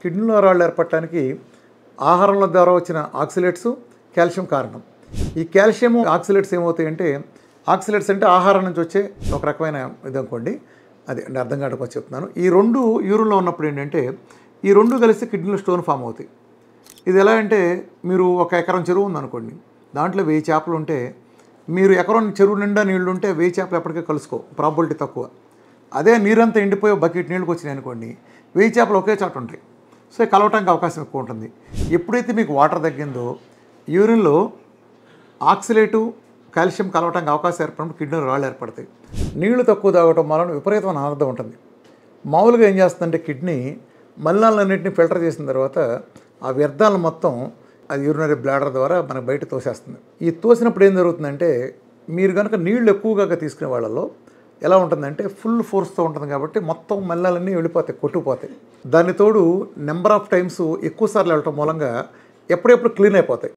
కిడ్నీలో రాళ్ళు ఏర్పడటానికి ఆహారంలో ద్వారా వచ్చిన ఆక్సిలేట్స్, కాల్షియం కారణం. ఈ కాల్షియం ఆక్సిలేట్స్ ఏమవుతాయంటే, ఆక్సిలేట్స్ అంటే ఆహారం నుంచి వచ్చే ఒక రకమైన ఇది అనుకోండి, అది అంటే అర్థం కావడం చెప్తున్నాను. ఈ రెండు యూరిన్లో ఉన్నప్పుడు ఏంటంటే ఈ రెండు కలిసి కిడ్నీలో స్టోన్ ఫామ్ అవుతాయి. ఇది ఎలా అంటే, మీరు ఒక ఎకరం చెరువు ఉందనుకోండి, దాంట్లో 1000 చేపలు ఉంటే మీరు ఎకరం చెరువు నిండా నీళ్లు ఉంటే 1000 చేపలు ఎప్పటికీ కలుసుకో, ప్రాబిలిటీ తక్కువ. అదే నీరంతా ఎండిపోయి బకెట్ నీళ్ళకి వచ్చినాయి అనుకోండి, 1000 చేపలు ఒకే చోట ఉంటాయి. సో కలవటానికి అవకాశం ఎక్కువ ఉంటుంది. ఎప్పుడైతే మీకు వాటర్ తగ్గిందో యూరిన్లో ఆక్సిలేటు, కాల్షియం కలవటానికి అవకాశం ఏర్పడినప్పుడు కిడ్నీలో రాళ్ళు ఏర్పడతాయి. నీళ్లు తక్కువ తాగటం వలన విపరీతమైన అనార్థం ఉంటుంది. మామూలుగా ఏం చేస్తుందంటే కిడ్నీ మలినాలన్నింటినీ ఫిల్టర్ చేసిన తర్వాత ఆ వ్యర్థాలను మొత్తం అది యూరినరీ బ్లాడర్ ద్వారా మనకు బయట తోసేస్తుంది. ఈ తోసినప్పుడు ఏం జరుగుతుందంటే, మీరు కనుక నీళ్లు ఎక్కువగా తీసుకునే వాళ్ళలో ఎలా ఉంటుందంటే ఫుల్ ఫోర్స్తో ఉంటుంది కాబట్టి మొత్తం మలినాలన్నీ వెళ్ళిపోతాయి, కొట్టుకుపోతాయి. దాని తోడు నెంబర్ ఆఫ్ టైమ్స్ ఎక్కువ సార్లు వెళ్ళటం మూలంగా ఎప్పుడెప్పుడు క్లీన్ అయిపోతాయి.